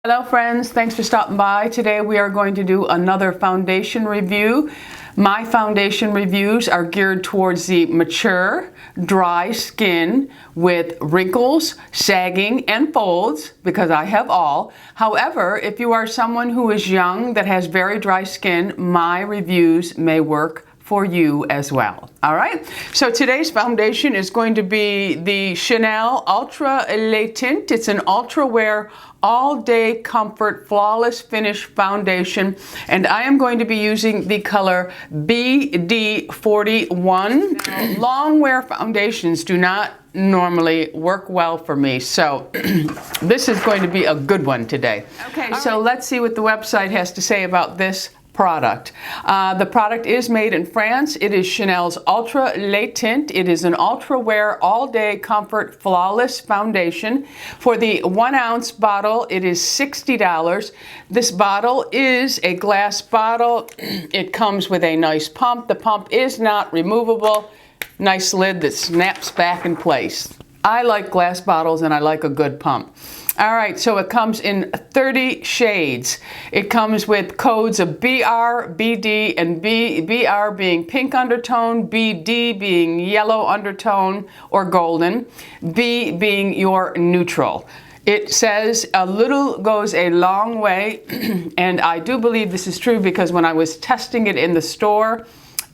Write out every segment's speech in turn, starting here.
Hello friends, thanks for stopping by. Today we are going to do another foundation review. My foundation reviews are geared towards the mature, dry skin with wrinkles, sagging, and folds, because I have all. However, if you are someone who is young that has very dry skin, my reviews may work for you as well. All right, so today's foundation is going to be the Chanel Ultra Le Teint. It's an ultra wear all day comfort flawless finish foundation, and I am going to be using the color BD41. Now, long wear foundations do not normally work well for me, so this is going to be a good one today. Okay, so let's see what the website has to say about this product. The product is made in France. It is Chanel's Ultra Le Teint. It is an ultra wear all day comfort flawless foundation. For the 1 ounce bottle, it is $60. This bottle is a glass bottle. It comes with a nice pump. The pump is not removable. Nice lid that snaps back in place. I like glass bottles and I like a good pump. All right, so it comes in 30 shades. It comes with codes of BR, BD, and BR being pink undertone, BD being yellow undertone or golden, B being your neutral. It says a little goes a long way, and I do believe this is true because when I was testing it in the store,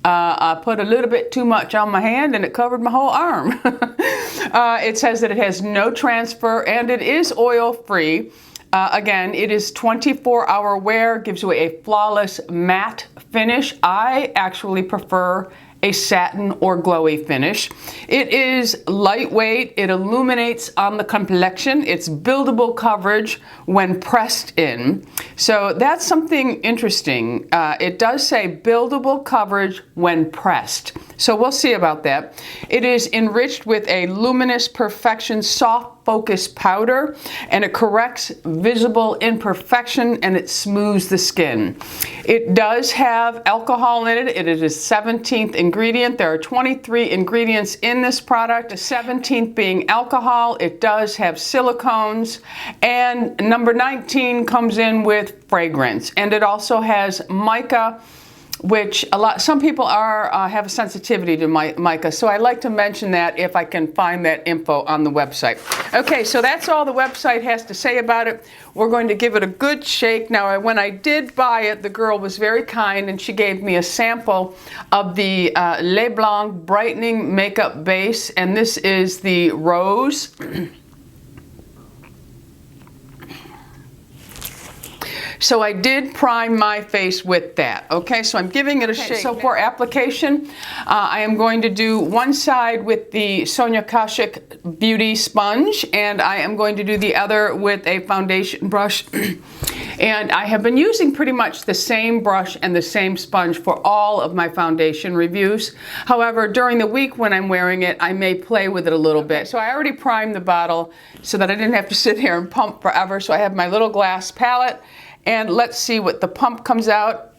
I put a little bit too much on my hand and it covered my whole arm. It says that it has no transfer and it is oil free. Again, it is 24-hour wear, gives you a flawless matte finish. I actually prefer a satin or glowy finish. It is lightweight, it illuminates on the complexion, it's buildable coverage when pressed in. So that's something interesting. It does say buildable coverage when pressed. So we'll see about that. It is enriched with a luminous perfection soft focus powder, and it corrects visible imperfection and it smooths the skin. It does have alcohol in it. It is a 17th ingredient. There are 23 ingredients in this product, the 17th being alcohol. It does have silicones, and number 19 comes in with fragrance, and it also has mica, which some people have a sensitivity to mica, so I like to mention that if I can find that info on the website. Okay, so that's all the website has to say about it. We're going to give it a good shake. Now, when I did buy it, the girl was very kind and she gave me a sample of the Le Blanc brightening makeup base, and this is the rose. So I did prime my face with that. Okay, so I'm giving it a shake. So for application, I am going to do one side with the Sonja Kashuk Beauty Sponge, and I am going to do the other with a foundation brush. And I have been using pretty much the same brush and the same sponge for all of my foundation reviews. However, during the week when I'm wearing it, I may play with it a little bit. So I already primed the bottle so that I didn't have to sit here and pump forever. So I have my little glass palette. And let's see what the pump comes out.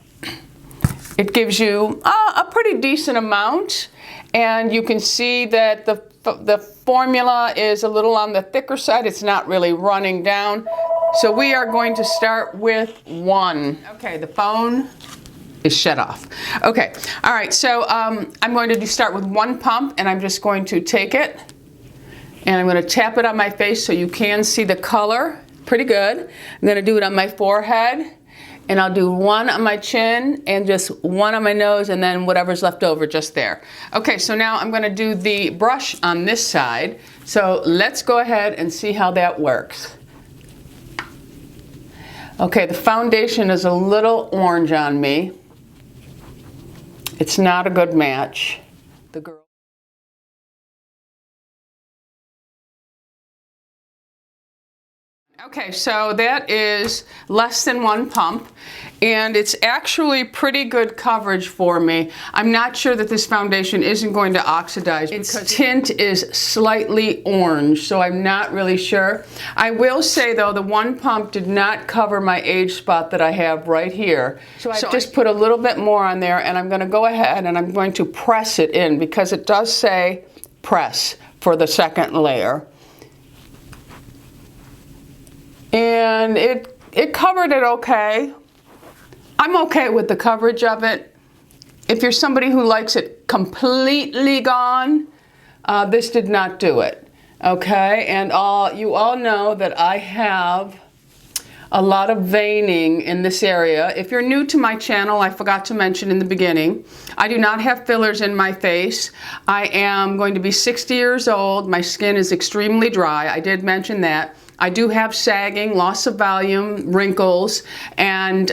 It gives you a pretty decent amount, and you can see that the formula is a little on the thicker side. It's not really running down. So we are going to start with 1. Okay, the phone is shut off. Okay, all right, so I'm going to start with 1 pump, and I'm just going to take it, and I'm going to tap it on my face so you can see the color. Pretty good. I'm going to do it on my forehead, and I'll do 1 on my chin and just 1 on my nose, and then whatever's left over just there. Okay, so now I'm going to do the brush on this side. So let's go ahead and see how that works. Okay, the foundation is a little orange on me. It's not a good match. The girl. Okay, so that is less than 1 pump, and it's actually pretty good coverage for me. I'm not sure that this foundation isn't going to oxidize because its tint is slightly orange, so I'm not really sure. I will say though, the 1 pump did not cover my age spot that I have right here. So I just put a little bit more on there, and I'm going to go ahead and I'm going to press it in because it does say press for the second layer. And it it covered it okay. I'm okay with the coverage of it. If you're somebody who likes it completely gone, this did not do it. Okay, and you all know that I have a lot of veining in this area. If you're new to my channel, I forgot to mention in the beginning, I do not have fillers in my face. I am going to be 60 years old. My skin is extremely dry. I did mention that. I do have sagging, loss of volume, wrinkles, and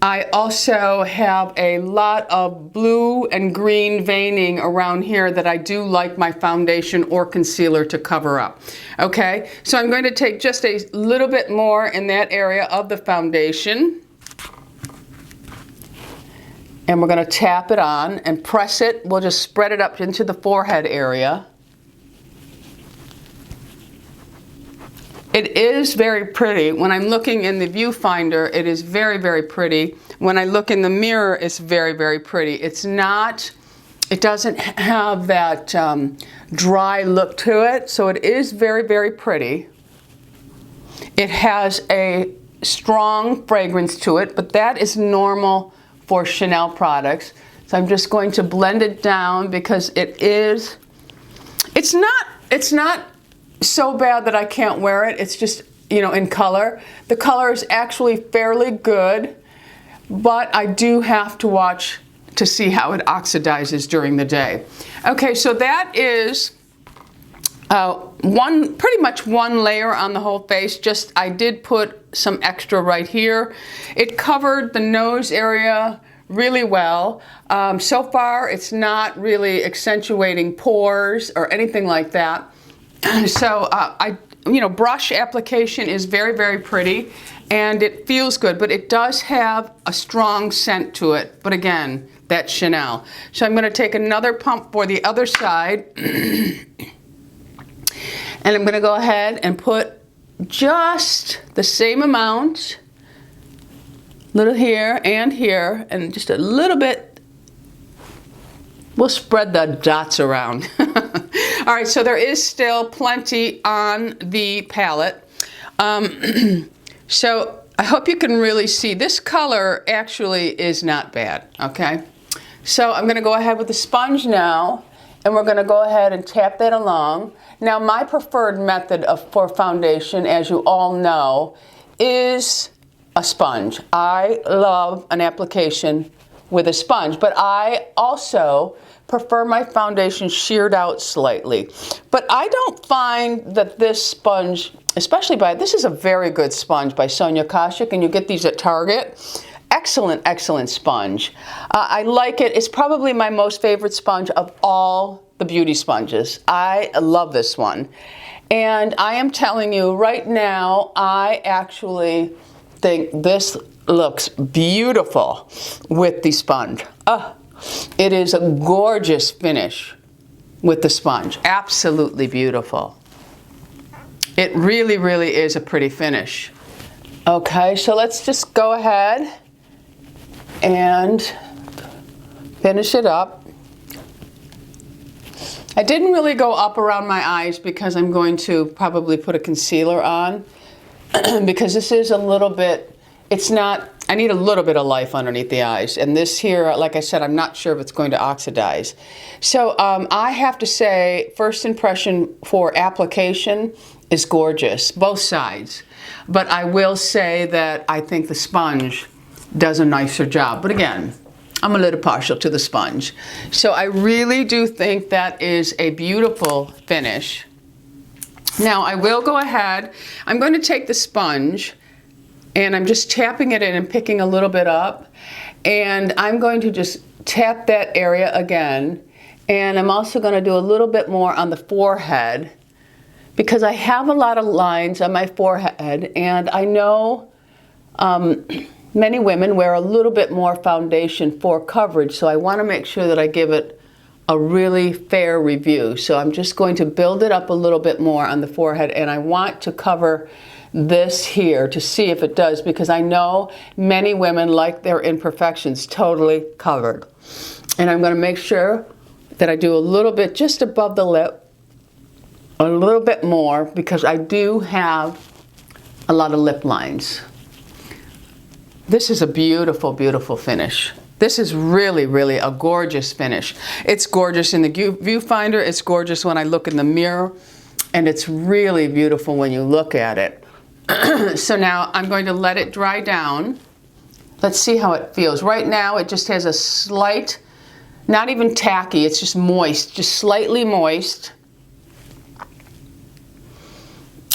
I also have a lot of blue and green veining around here that I do like my foundation or concealer to cover up. Okay, so I'm going to take just a little bit more in that area of the foundation. And we're going to tap it on and press it. We'll just spread it up into the forehead area. It is very pretty. When I'm looking in the viewfinder, it is very, very pretty. When I look in the mirror, it's very, very pretty. It's not, it doesn't have that dry look to it, so it is very, very pretty. It has a strong fragrance to it, but that is normal for Chanel products. So I'm just going to blend it down because it's not so bad that I can't wear it. It's just, you know, in color. The color is actually fairly good, but I do have to watch to see how it oxidizes during the day. Okay, so that is pretty much one layer on the whole face. Just, I did put some extra right here. It covered the nose area really well. So far, it's not really accentuating pores or anything like that. So brush application is very, very pretty, and it feels good, but it does have a strong scent to it. But again, that's Chanel. So I'm going to take another pump for the other side, and I'm going to go ahead and put just the same amount, little here and here, and just a little bit. We'll spread the dots around. All right, so there is still plenty on the palette. So I hope you can really see. This color actually is not bad, okay? So I'm gonna go ahead with the sponge now, and we're gonna go ahead and tap that along. Now, my preferred method for foundation, as you all know, is a sponge. I love an application with a sponge, but I also prefer my foundation sheared out slightly. But I don't find that this sponge, this is a very good sponge by Sonja Kashuk, and you get these at Target. Excellent, excellent sponge. I like it. It's probably my most favorite sponge of all the beauty sponges. I love this one. And I am telling you right now, I actually think this looks beautiful with the sponge. It is a gorgeous finish with the sponge. Absolutely beautiful. It really, really is a pretty finish. Okay, so let's just go ahead and finish it up. I didn't really go up around my eyes because I'm going to probably put a concealer on because this is a little bit, I need a little bit of life underneath the eyes. And this here, like I said, I'm not sure if it's going to oxidize. So I have to say, first impression for application is gorgeous, both sides. But I will say that I think the sponge does a nicer job. But again, I'm a little partial to the sponge. So I really do think that is a beautiful finish. Now I will go ahead, I'm going to take the sponge, and I'm just tapping it in and picking a little bit up. And I'm going to just tap that area again. And I'm also going to do a little bit more on the forehead because I have a lot of lines on my forehead. And I know many women wear a little bit more foundation for coverage. So I want to make sure that I give it a really fair review. So I'm just going to build it up a little bit more on the forehead. And I want to cover this here to see if it does, because I know many women like their imperfections totally covered. And I'm going to make sure that I do a little bit just above the lip, a little bit more, because I do have a lot of lip lines. This is a beautiful, beautiful finish. This is really, really a gorgeous finish. It's gorgeous in the viewfinder. It's gorgeous when I look in the mirror. And it's really beautiful when you look at it. So now I'm going to let it dry down. Let's see how it feels. Right now it just has a slight, not even tacky, it's just moist, just slightly moist.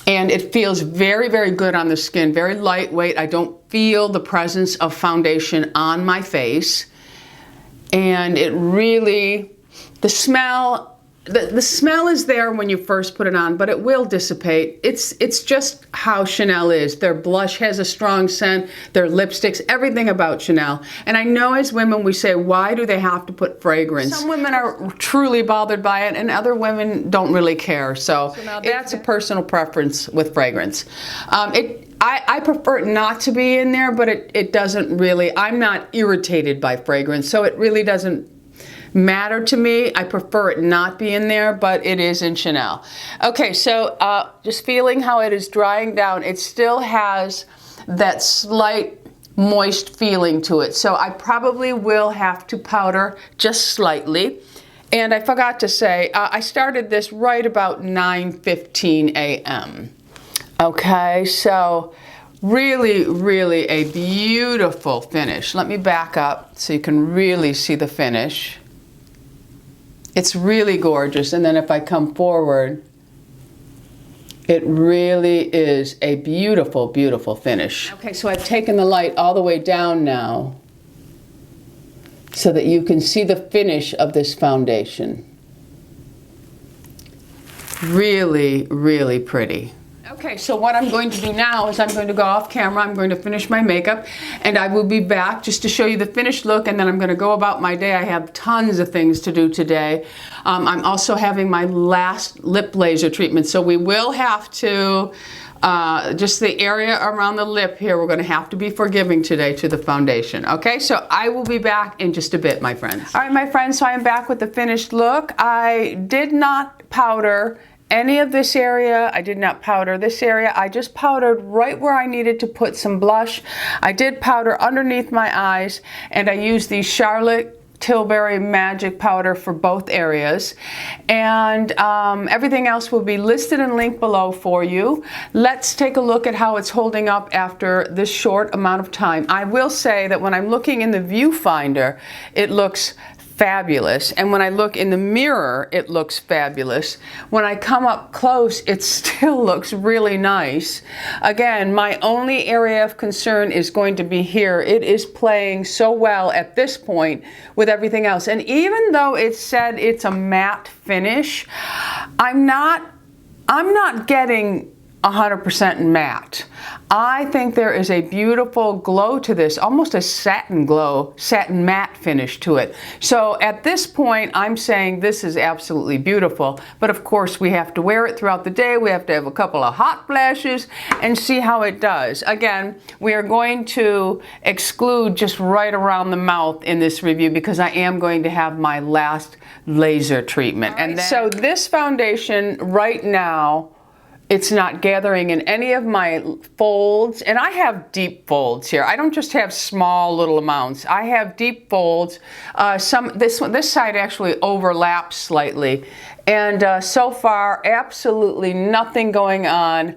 And it feels very, very good on the skin, very lightweight. I don't feel the presence of foundation on my face. And it really, the smell is there when you first put it on, but it will dissipate. It's just how Chanel is. Their blush has a strong scent, their lipsticks, everything about Chanel. And I know as women we say, why do they have to put fragrance? Some women are truly bothered by it and other women don't really care. So that's a personal preference with fragrance. I prefer it not to be in there, but it doesn't really, I'm not irritated by fragrance, so it really doesn't matter to me. I prefer it not be in there, but it is in Chanel. Okay, so just feeling how it is drying down, it still has that slight moist feeling to it. So I probably will have to powder just slightly. And I forgot to say, I started this right about 9:15 a.m. Okay, so really, really a beautiful finish. Let me back up so you can really see the finish. It's really gorgeous, and then if I come forward, it really is a beautiful, beautiful finish. Okay, so I've taken the light all the way down now so that you can see the finish of this foundation. Really, really pretty. Okay, so what I'm going to do now is I'm going to go off camera, I'm going to finish my makeup, and I will be back just to show you the finished look, and then I'm going to go about my day. I have tons of things to do today. I'm also having my last lip laser treatment, so we will have to, just the area around the lip here, we're going to have to be forgiving today to the foundation. Okay, so I will be back in just a bit, my friends. All right, my friends, so I am back with the finished look. I did not powder any of this area. I did not powder this area. I just powdered right where I needed to put some blush. I did powder underneath my eyes, and I used the Charlotte Tilbury Magic powder for both areas, and everything else will be listed and linked below for you. Let's take a look at how it's holding up after this short amount of time. I will say that when I'm looking in the viewfinder, it looks fabulous, and when I look in the mirror, it looks fabulous. When I come up close, it still looks really nice. Again, my only area of concern is going to be here. It is playing so well at this point with everything else, and even though it said it's a matte finish, I'm not getting 100% matte. I think there is a beautiful glow to this, almost a satin glow, satin matte finish to it. So at this point, I'm saying this is absolutely beautiful, but of course we have to wear it throughout the day. We have to have a couple of hot flashes and see how it does. Again, we are going to exclude just right around the mouth in this review because I am going to have my last laser treatment. And then, so this foundation right now, it's not gathering in any of my folds, and I have deep folds here. I don't just have small little amounts. I have deep folds. This side actually overlaps slightly, and so far absolutely nothing going on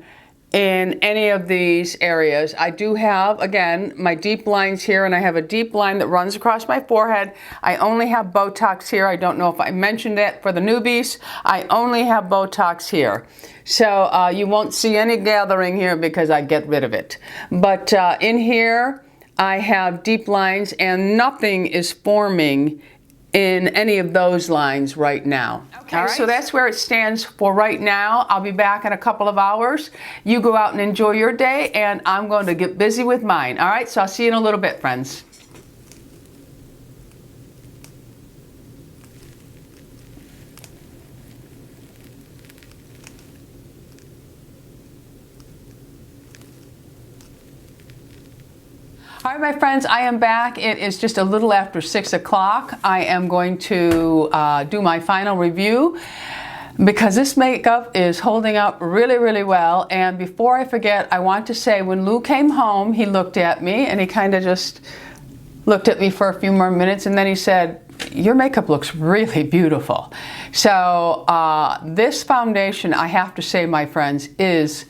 in any of these areas. I do have, again, my deep lines here, and I have a deep line that runs across my forehead. I only have Botox here. I don't know if I mentioned that for the newbies. I only have Botox here. So you won't see any gathering here because I get rid of it. But in here, I have deep lines, and nothing is forming in any of those lines right now. Okay, right. So that's where it stands for right now. I'll be back in a couple of hours. You go out and enjoy your day, and I'm going to get busy with mine. All right, so I'll see you in a little bit, friends. All right, my friends, I am back. It is just a little after 6 o'clock. I am going to do my final review. because this makeup is holding up really, really well. And before I forget, I want to say when Lou came home, he looked at me and he kind of just looked at me for a few more minutes, and then he said, your makeup looks really beautiful. So this foundation, I have to say, my friends, is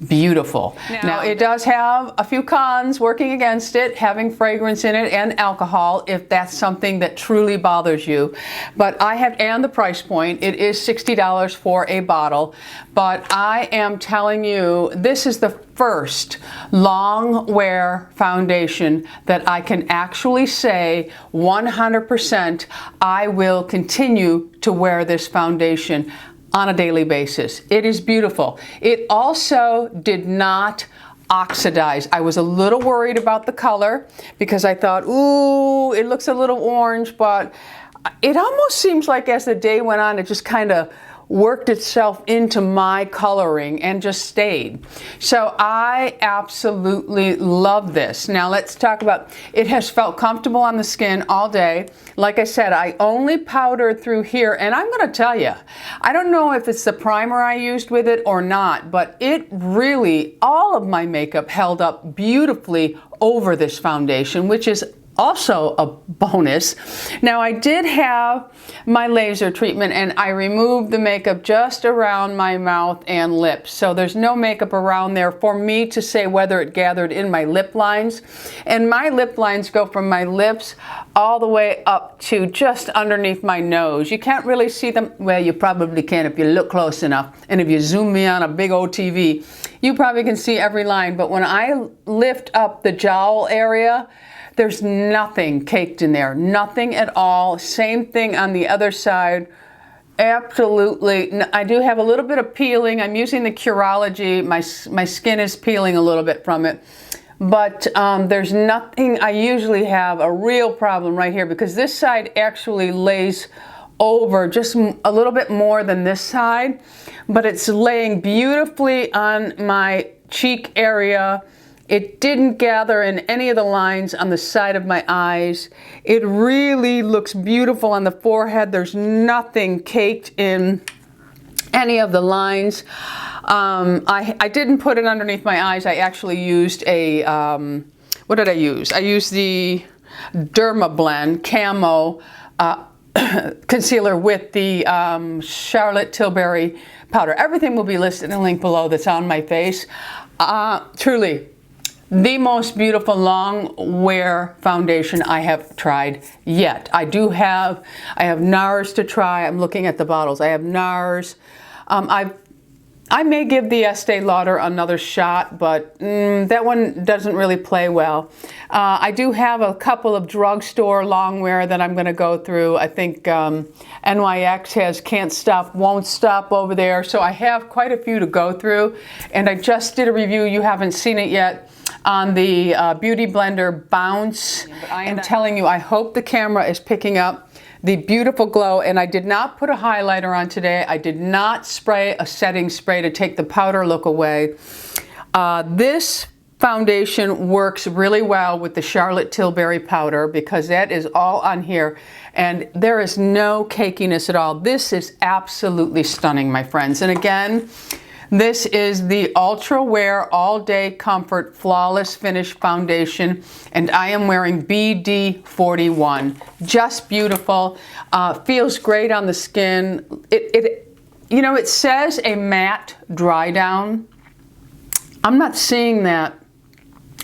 beautiful. Now it does have a few cons working against it, having fragrance in it and alcohol, if that's something that truly bothers you. But and the price point, it is $60 for a bottle. But I am telling you, this is the first long wear foundation that I can actually say 100% I will continue to wear this foundation on a daily basis. It is beautiful. It also did not oxidize. I was a little worried about the color because I thought, ooh, it looks a little orange, but it almost seems like as the day went on, it just kind of worked itself into my coloring and just stayed. So I absolutely love this. Now let's talk about, it has felt comfortable on the skin all day. Like I said, I only powdered through here, and I'm gonna tell you, I don't know if it's the primer I used with it or not, but it really, all of my makeup held up beautifully over this foundation, which is also a bonus. Now I did have my laser treatment and I removed the makeup just around my mouth and lips. So there's no makeup around there for me to say whether it gathered in my lip lines. And my lip lines go from my lips all the way up to just underneath my nose. You can't really see them. Well, you probably can if you look close enough. And if you zoom me on a big old TV, you probably can see every line. But when I lift up the jowl area, there's nothing caked in there, nothing at all. Same thing on the other side. Absolutely. I do have a little bit of peeling. I'm using the Curology. My skin is peeling a little bit from it. But there's nothing. I usually have a real problem right here because this side actually lays over just a little bit more than this side. But it's laying beautifully on my cheek area. It didn't gather in any of the lines on the side of my eyes. It really looks beautiful on the forehead. There's nothing caked in any of the lines. I didn't put it underneath my eyes. I actually used a, what did I use? I used the Derma Blend Camo concealer with the Charlotte Tilbury powder. Everything will be listed in the link below that's on my face. Truly, the most beautiful long wear foundation I have tried yet. I have NARS to try. I'm looking at the bottles. I have NARS. I may give the Estee Lauder another shot, but that one doesn't really play well. I do have a couple of drugstore long wear that I'm going to go through. I think NYX has Can't Stop, Won't Stop over there. So I have quite a few to go through. And I just did a review, you haven't seen it yet, on the Beauty Blender Bounce. I'm telling you, I hope the camera is picking up the beautiful glow. And I did not put a highlighter on today. I did not spray a setting spray to take the powder look away. This foundation works really well with the Charlotte Tilbury powder because that is all on here and there is no cakiness at all. This is absolutely stunning, my friends. And again, this is the Ultra Wear All Day Comfort Flawless Finish Foundation, and I am wearing BD41. Just beautiful. Feels great on the skin. You know, it says a matte dry down. I'm not seeing that.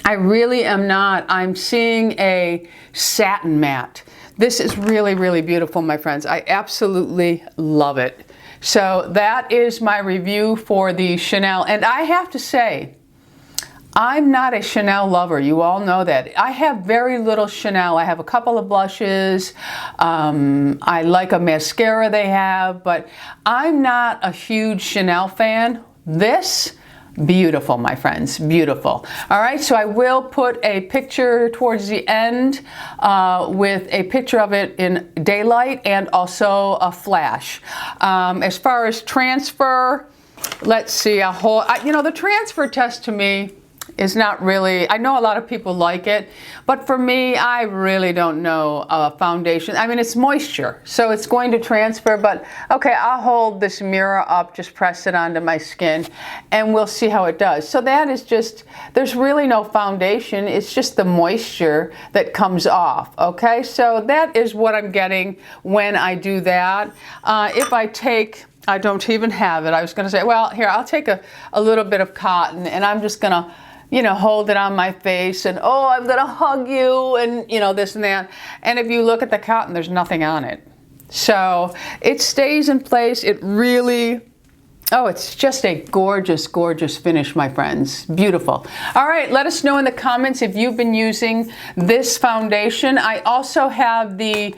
I really am not. I'm seeing a satin matte. This is really, really beautiful, my friends. I absolutely love it. So that is my review for the Chanel. And I have to say, I'm not a Chanel lover. You all know that. I have very little Chanel. I have a couple of blushes. I like a mascara they have, but I'm not a huge Chanel fan. This, beautiful, my friends, beautiful. All right, so I will put a picture towards the end with a picture of it in daylight and also a flash. As far as transfer, let's see, you know, the transfer test to me is not really, I know a lot of people like it, but for me, I really don't know foundation. I mean, it's moisture, so it's going to transfer, but okay, I'll hold this mirror up, just press it onto my skin, and we'll see how it does. So that is just, there's really no foundation, it's just the moisture that comes off, okay? So that is what I'm getting when I do that. If I take, I don't even have it. I was going to say, well, here, I'll take a little bit of cotton, and I'm just going to, you know, hold it on my face, and oh, I'm going to hug you, and, you know, this and that. And if you look at the cotton, there's nothing on it. So it stays in place. It really, oh, it's just a gorgeous, gorgeous finish, my friends. Beautiful. All right, let us know in the comments if you've been using this foundation. I also have the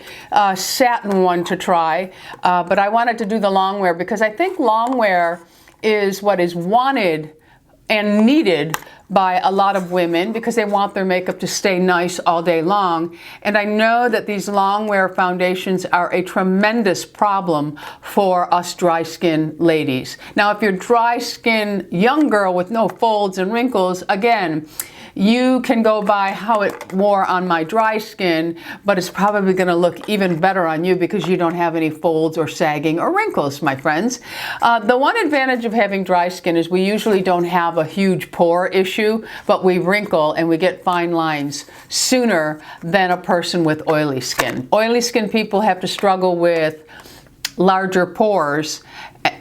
satin one to try, but I wanted to do the long wear because I think long wear is what is wanted and needed by a lot of women because they want their makeup to stay nice all day long. And I know that these long wear foundations are a tremendous problem for us dry skin ladies. Now, if you're dry skin young girl with no folds and wrinkles, again, you can go by how it wore on my dry skin, but it's probably going to look even better on you because you don't have any folds or sagging or wrinkles, my friends. The one advantage of having dry skin is we usually don't have a huge pore issue, but we wrinkle and we get fine lines sooner than a person with oily skin. Oily skin people have to struggle with larger pores,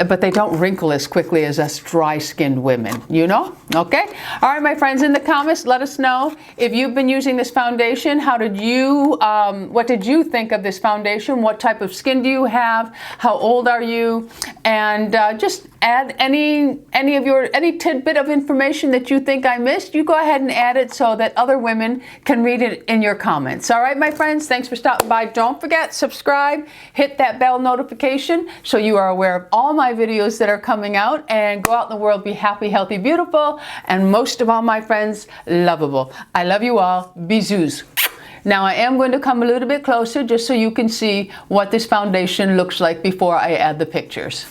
but they don't wrinkle as quickly as us dry-skinned women, you know? Okay? All right, my friends, in the comments, let us know if you've been using this foundation. How did you, what did you think of this foundation? What type of skin do you have? How old are you? And just add any tidbit of information that you think I missed. You go ahead and add it so that other women can read it in your comments. All right, my friends, thanks for stopping by. Don't forget, subscribe, hit that bell notification so you are aware of all my videos that are coming out, and go out in the world, be happy, healthy, beautiful, and most of all, my friends, lovable. I love you all. Bisous. Now I am going to come a little bit closer just so you can see what this foundation looks like before I add the pictures.